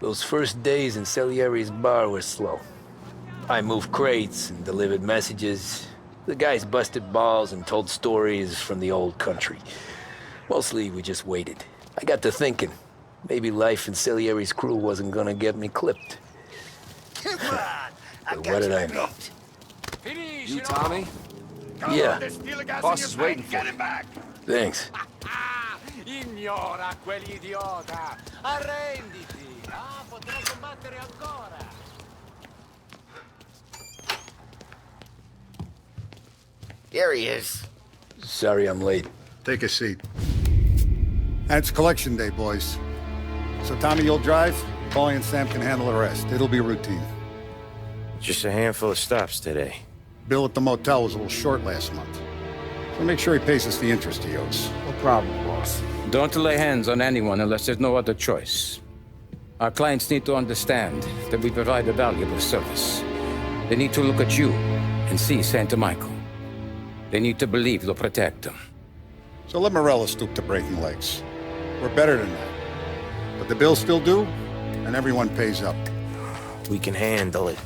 Those first days in Salieri's bar were slow. I moved crates and delivered messages. The guys busted balls and told stories from the old country. Mostly, we just waited. I got to thinking, maybe life in Salieri's crew wasn't gonna get me clipped. Come on! I But got what did you I know? beat. You, Tommy? Yeah. Boss is waiting for you. Thanks. Ignora quell'idiota! Arrenditi! Ah, potrai combattere ancora! Here he is. Sorry I'm late. Take a seat. And it's collection day, boys. So Tommy, you'll drive. Paulie and Sam can handle the rest. It'll be routine. Just a handful of stops today. Bill at the motel was a little short last month. So make sure he pays us the interest he owes. No problem, boss. Don't lay hands on anyone unless there's no other choice. Our clients need to understand that we provide a valuable service. They need to look at you and see Santa Michael. They need to believe you'll protect them. So let Morello stoop to breaking legs. We're better than that. But the bill's still due, and everyone pays up. We can handle it.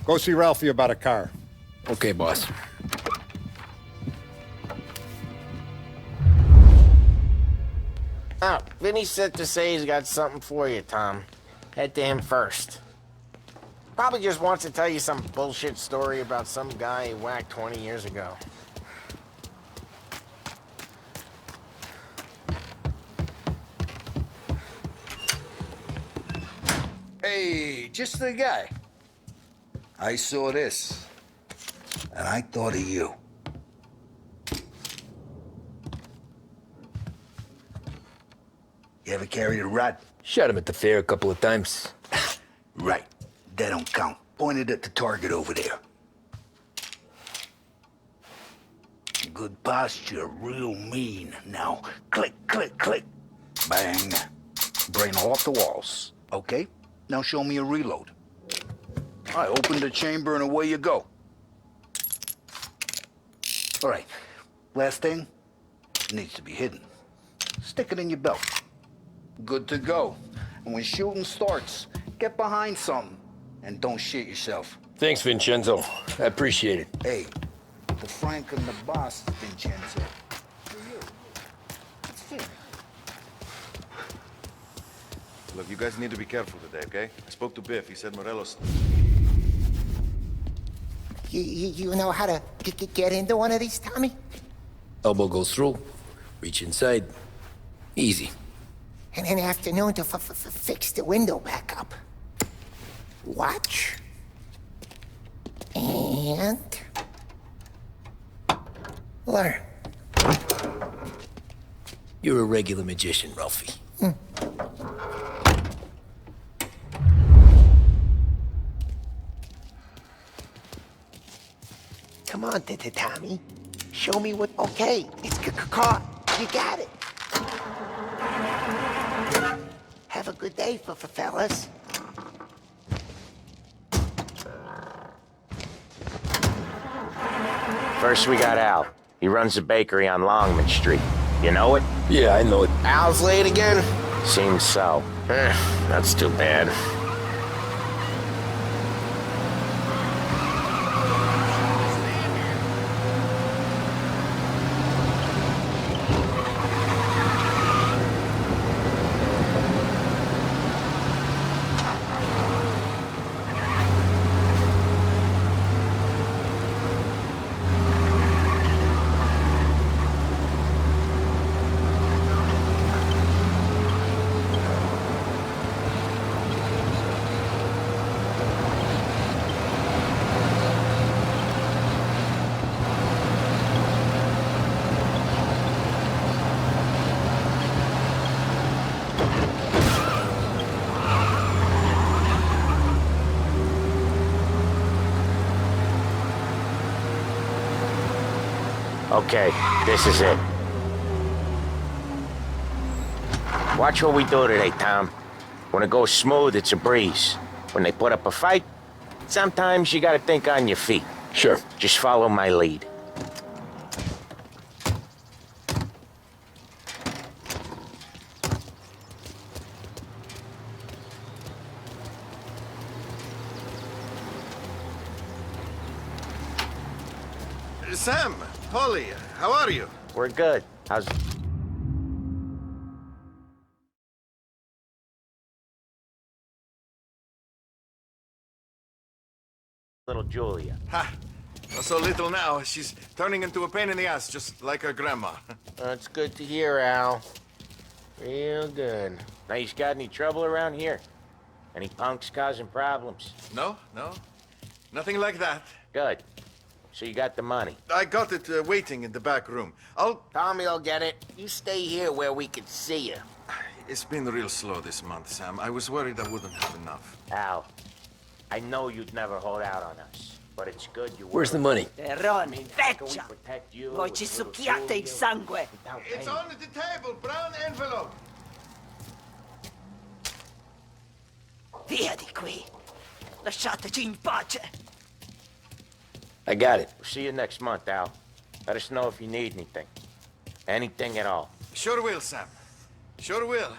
Go see Ralphie about a car. Okay, boss. Oh, Vinny said to say he's got something for you, Tom. Head to him first. Probably just wants to tell you some bullshit story about some guy he whacked 20 years ago. Hey, just the guy. I saw this, and I thought of you. You ever carried a rat? Shot him at the fair a couple of times. Right. That don't count. Pointed at the target over there. Good posture, real mean. Now, click, click, click. Bang. Brain off the walls. Okay? Now show me a reload. I open the chamber and away you go. All right. Last thing. Needs to be hidden. Stick it in your belt. Good to go. And when shooting starts, get behind something. And don't shit yourself. Thanks, Vincenzo. I appreciate it. Hey, the Frank and the boss, Vincenzo. For you. It's fair. Look, you guys need to be careful today, okay? I spoke to Biff. He said Morello's... You know how to get into one of these, Tommy? Elbow goes through. Reach inside. Easy. And an afternoon to fix the window back up. Watch. And... learn. You're a regular magician, Ralphie. Come on, Tommy. Show me what... Okay, it's caught. You got it. Have a good day, fellas. First, we got Al. He runs a bakery on Longman Street. You know it? Yeah, I know it. Al's late again? Seems so. That's too bad. Okay, this is it. Watch what we do today, Tom. When it goes smooth, it's a breeze. When they put up a fight, sometimes you gotta think on your feet. Sure. Just follow my lead. Sam, Paulie, how are you? We're good. How's... little Julia? Ha! Not so little now. She's turning into a pain in the ass, just like her grandma. That's good to hear, Al. Real good. Now, you got any trouble around here? Any punks causing problems? No, no. Nothing like that. Good. So you got the money? I got it waiting in the back room. Tommy will get it. You stay here where we can see you. It's been real slow this month, Sam. I was worried I wouldn't have enough. Al, I know you'd never hold out on us, but it's good you... Where's the money? Terrone, vecchia! Voi ci succhiate il sangue! It's on the table, brown envelope. Via di qui! Lasciateci in pace! I got it. We'll see you next month, Al. Let us know if you need anything. Anything at all. Sure will, Sam. Sure will.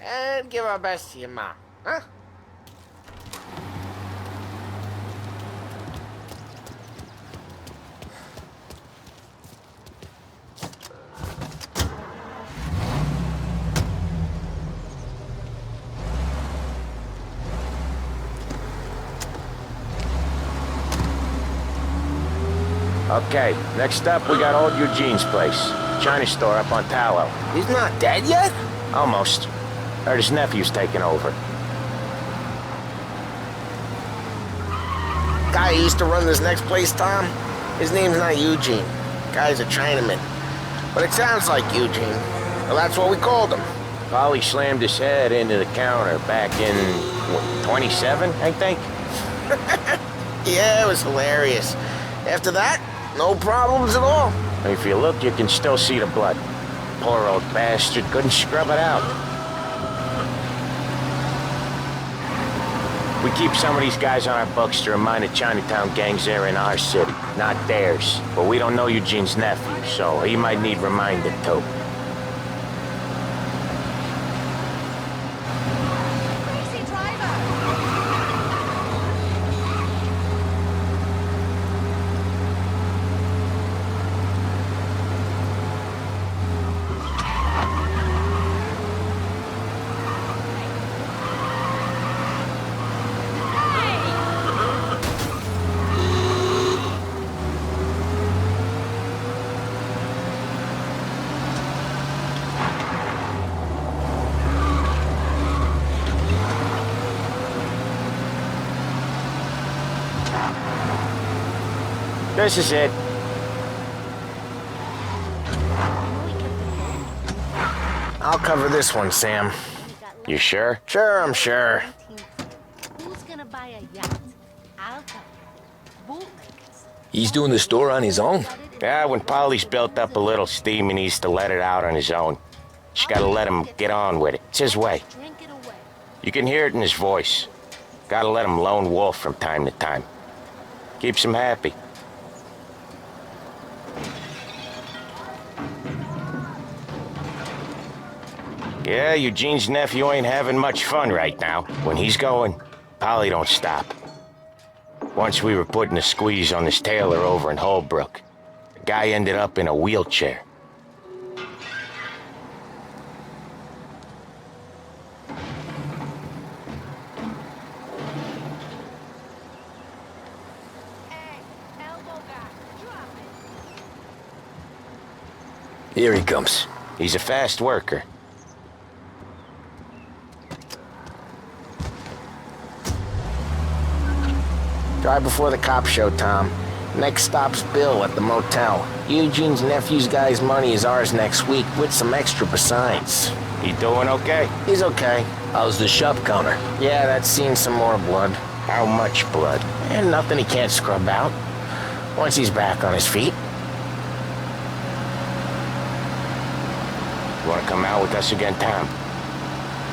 And give our best to your mom, huh? Okay, next up, we got old Eugene's place. China store up on Tallow. He's not dead yet? Almost. Heard his nephew's taking over. Guy who used to run this next place, Tom? His name's not Eugene. Guy's a Chinaman. But it sounds like Eugene. Well, that's what we called him. Paulie slammed his head into the counter back in, what, 27, I think? Yeah, it was hilarious. After that, no problems at all. If you look, you can still see the blood. Poor old bastard couldn't scrub it out. We keep some of these guys on our books to remind the Chinatown gangs they're in our city, not theirs. But we don't know Eugene's nephew, so he might need reminded too. Crazy driver! This is it. I'll cover this one, Sam. You sure? Sure, I'm sure. Who's gonna buy a yacht? I'll tell you. Bootleggers. He's doing the store on his own? Yeah, when Paulie's built up a little steam, he needs to let it out on his own. Just gotta let him get on with it. It's his way. Drink it away. You can hear it in his voice. Gotta let him lone wolf from time to time. Keeps him happy. Yeah, Eugene's nephew ain't having much fun right now. When he's going, Paulie don't stop. Once we were putting a squeeze on this tailor over in Holbrook. The guy ended up in a wheelchair. Hey, elbow guy, drop it. Here he comes. He's a fast worker. Drive before the cops show, Tom. Next stop's Bill at the motel. Eugene's nephew's guy's money is ours next week, with some extra besides. He doing okay? He's okay. How's the shop counter? Yeah, that's seen some more blood. How much blood? And nothing he can't scrub out. Once he's back on his feet. You wanna come out with us again, Tom?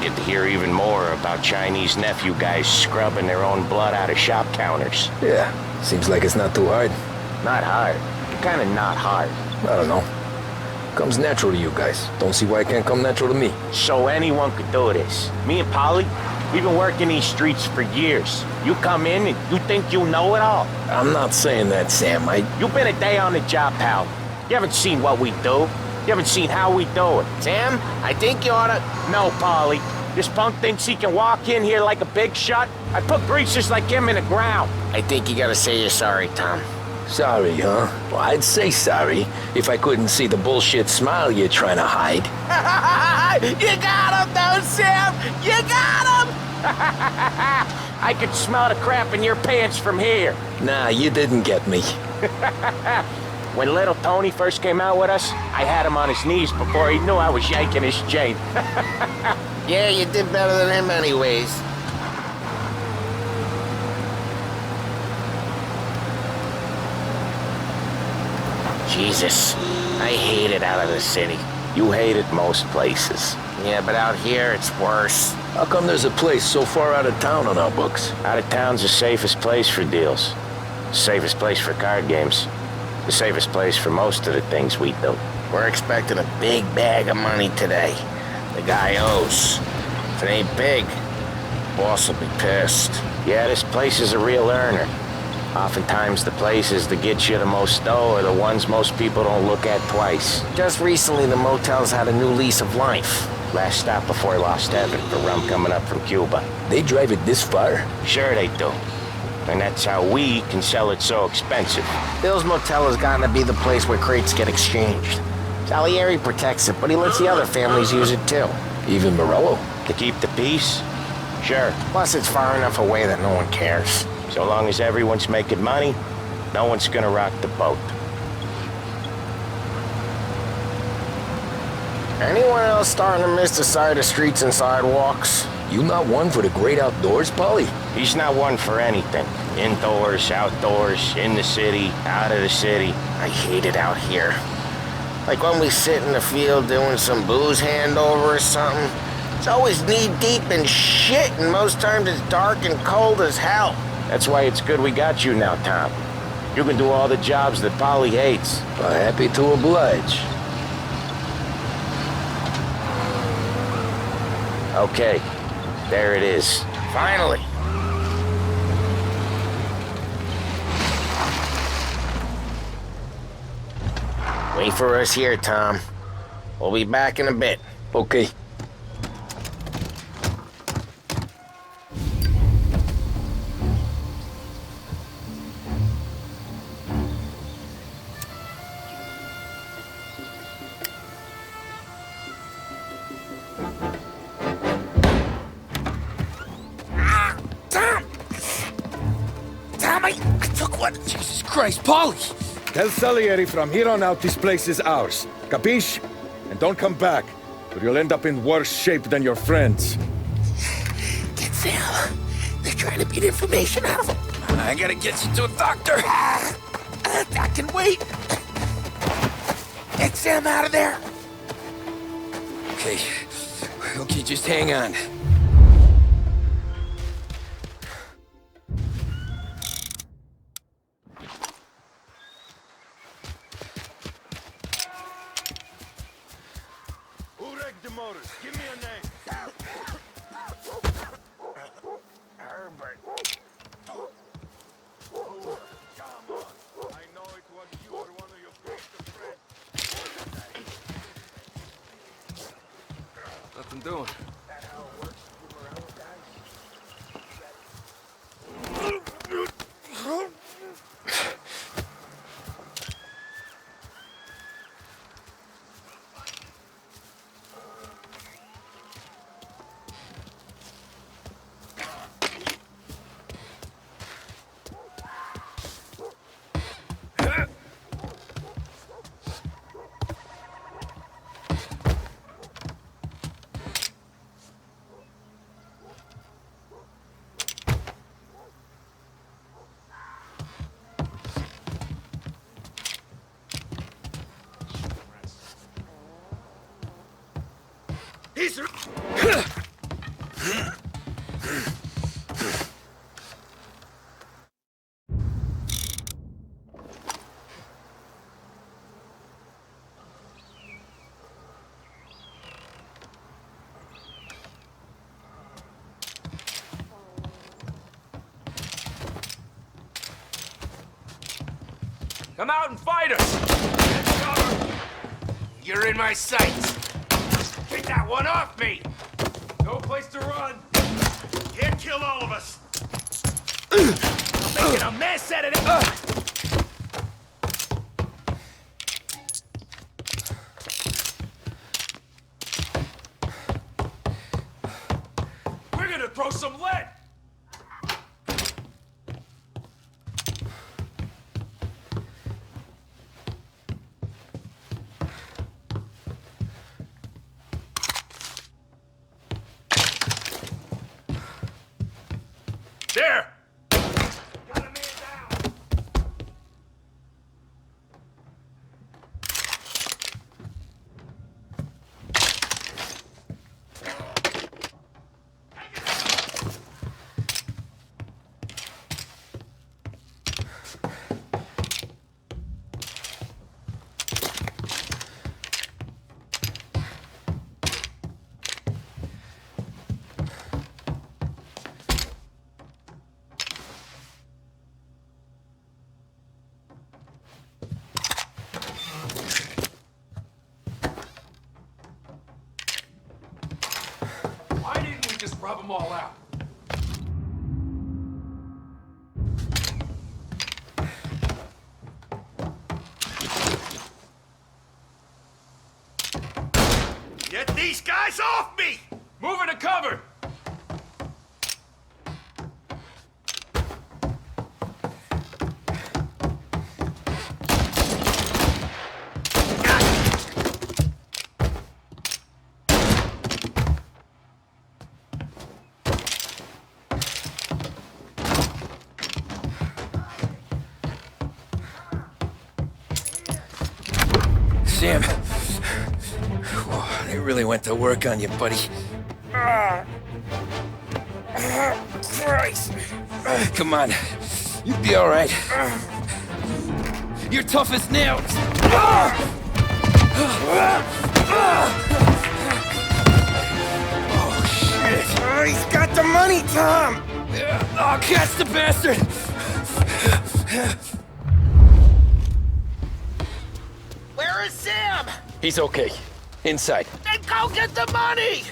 Get to hear even more about Chinese nephew guys scrubbing their own blood out of shop counters. Yeah, seems like it's not too hard. Not hard. Kinda not hard. I don't know. Comes natural to you guys. Don't see why it can't come natural to me. So anyone could do this. Me and Paulie, We've been working these streets for years. You come in and you think you know it all. I'm not saying that, Sam. You've been a day on the job, pal. You haven't seen what we do. You haven't seen how we do it. Sam, I think you oughta... No, Paulie. This punk thinks he can walk in here like a big shot. I put greasers like him in the ground. I think you gotta say you're sorry, Tom. Sorry, huh? Well, I'd say sorry if I couldn't see the bullshit smile you're trying to hide. You got him, though, Sam! You got him! I could smell the crap in your pants from here. Nah, you didn't get me. When little Tony first came out with us, I had him on his knees before he knew I was yanking his chain. Yeah, you did better than him anyways. Jesus, I hate it out of the city. You hate it most places. Yeah, but out here, it's worse. How come there's a place so far out of town on our books? Out of town's the safest place for deals. The safest place for card games. The safest place for most of the things we do. We're expecting a big bag of money today. The guy owes. If it ain't big, boss will be pissed. Yeah, this place is a real earner. Oftentimes the places that get you the most dough are the ones most people don't look at twice. Just recently, the motel's had a new lease of life. Last stop before Lost Heaven for rum coming up from Cuba. They drive it this far? Sure they do. And that's how we can sell it so expensive. Bill's Motel has gotten to be the place where crates get exchanged. Salieri protects it, but he lets the other families use it too. Even Morello? To keep the peace? Sure. Plus, it's far enough away that no one cares. So long as everyone's making money, no one's gonna rock the boat. Anyone else starting to miss the side of streets and sidewalks? You not one for the great outdoors, Paulie? He's not one for anything. Indoors, outdoors, in the city, out of the city. I hate it out here. Like when we sit in the field doing some booze handover or something. It's always knee-deep in shit, and most times it's dark and cold as hell. That's why it's good we got you now, Tom. You can do all the jobs that Paulie hates. Happy to oblige. Okay, there it is. Finally. Wait for us here, Tom. We'll be back in a bit. Okay. Jesus Christ, Paulie! Tell Salieri from here on out this place is ours. Capiche? And don't come back, or you'll end up in worse shape than your friends. Get Sam. They're trying to beat information out of him. I gotta get you to a doctor. I can wait. Get Sam out of there. Okay. Okay, just hang on. Give me a name. Herbert. Oh, come on. I know it was you or one of your greatest friends. Nothing doing. He's... Come out and fight us! Get cover! You're in my sights! Get that one off me! No place to run! Can't kill all of us! I'm making a mess out of it! We're gonna throw some lead! There! Got a man down! Why didn't we just rub them all out? Get these guys off me! Moving to cover! Sam, whoa, they really went to work on you, buddy. Christ. Come on, you'll be all right. You're tough as nails. Oh, shit. Oh, he's got the money, Tom! Oh, catch the bastard! Where is Sam? He's okay. Inside. Then go get the money!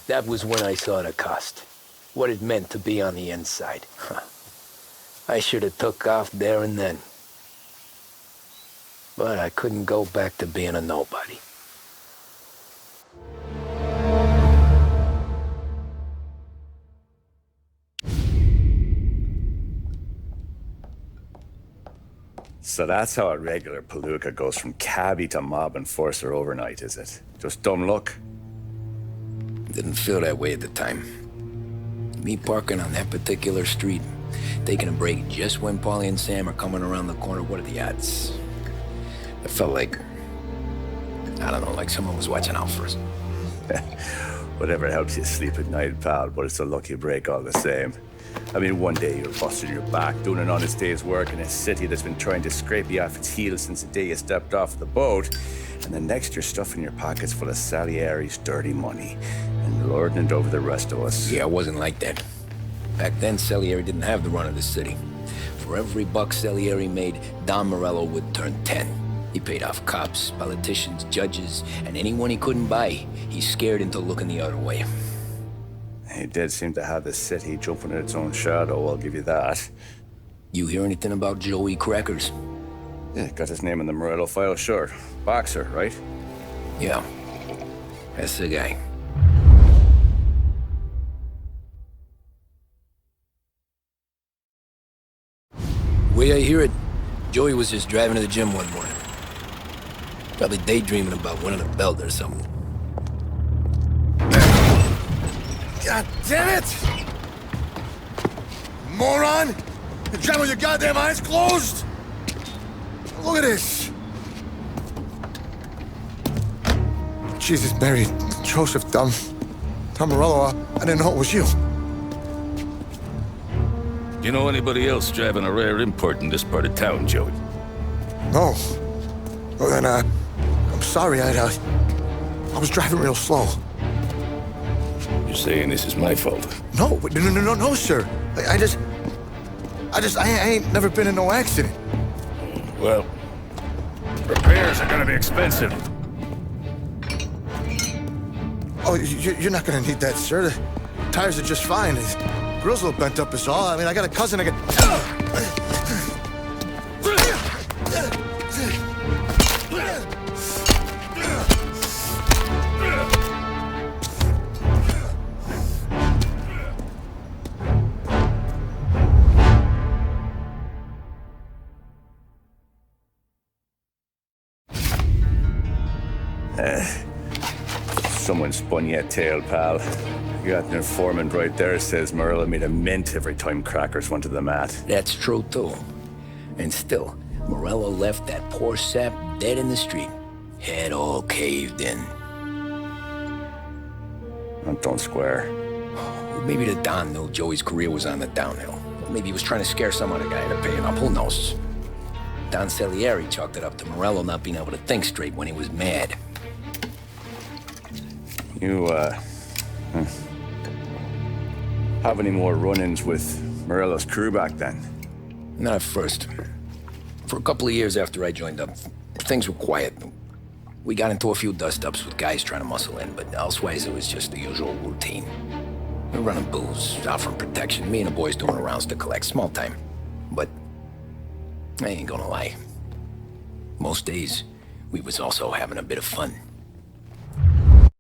That was when I saw the cost. What it meant to be on the inside. I should have took off there and then. But I couldn't go back to being a nobody. So that's how a regular palooka goes from cabbie to mob enforcer overnight, is it? Just dumb luck? Didn't feel that way at the time. Me parking on that particular street, taking a break just when Paulie and Sam are coming around the corner, what are the odds? I felt like, I don't know, like someone was watching out for us. Whatever helps you sleep at night, pal, but it's a lucky break all the same. I mean, one day you're busting your back, doing an honest day's work in a city that's been trying to scrape you off its heels since the day you stepped off the boat, and the next you're stuffing your pockets full of Salieri's dirty money and lording it over the rest of us. Yeah, it wasn't like that. Back then, Salieri didn't have the run of the city. For every buck Salieri made, Don Morello would turn 10. He paid off cops, politicians, judges, and anyone he couldn't buy, he scared into looking the other way. He did seem to have the city jumping at its own shadow, I'll give you that. You hear anything about Joey Crackers? Yeah, got his name in the Morello file, sure. Boxer, right? Yeah, that's the guy. The way I hear it, Joey was just driving to the gym one morning. Probably daydreaming about winning a belt or something. God damn it! Moron! You're driving with your goddamn eyes closed? Look at this! Jesus, Mary, Joseph, Don Morello, I didn't know it was you. Do you know anybody else driving a rare import in this part of town, Joey? No. Well, then, I'm sorry, I was driving real slow. You're saying this is my fault? No, sir. I ain't never been in no accident. Well, repairs are gonna be expensive. Oh, you're not gonna need that, sir. The tires are just fine. The grill's a little bent up is all. I mean, I got a cousin I Someone spun you a tale, pal. You got an informant right there says Morello made a mint every time Crackers went to the mat. That's true, too. And still, Morello left that poor sap dead in the street. Head all caved in. Don't square. Well, maybe the Don knew Joey's career was on the downhill. Or maybe he was trying to scare some other guy into paying up. Who knows? Don Salieri chalked it up to Morello not being able to think straight when he was mad. You, have any more run-ins with Morello's crew back then? Not at first. For a couple of years after I joined up, things were quiet. We got into a few dust-ups with guys trying to muscle in, but elsewise it was just the usual routine. We were running booze, offering protection, me and the boys doing rounds to collect, small time. But I ain't gonna lie. Most days, we was also having a bit of fun.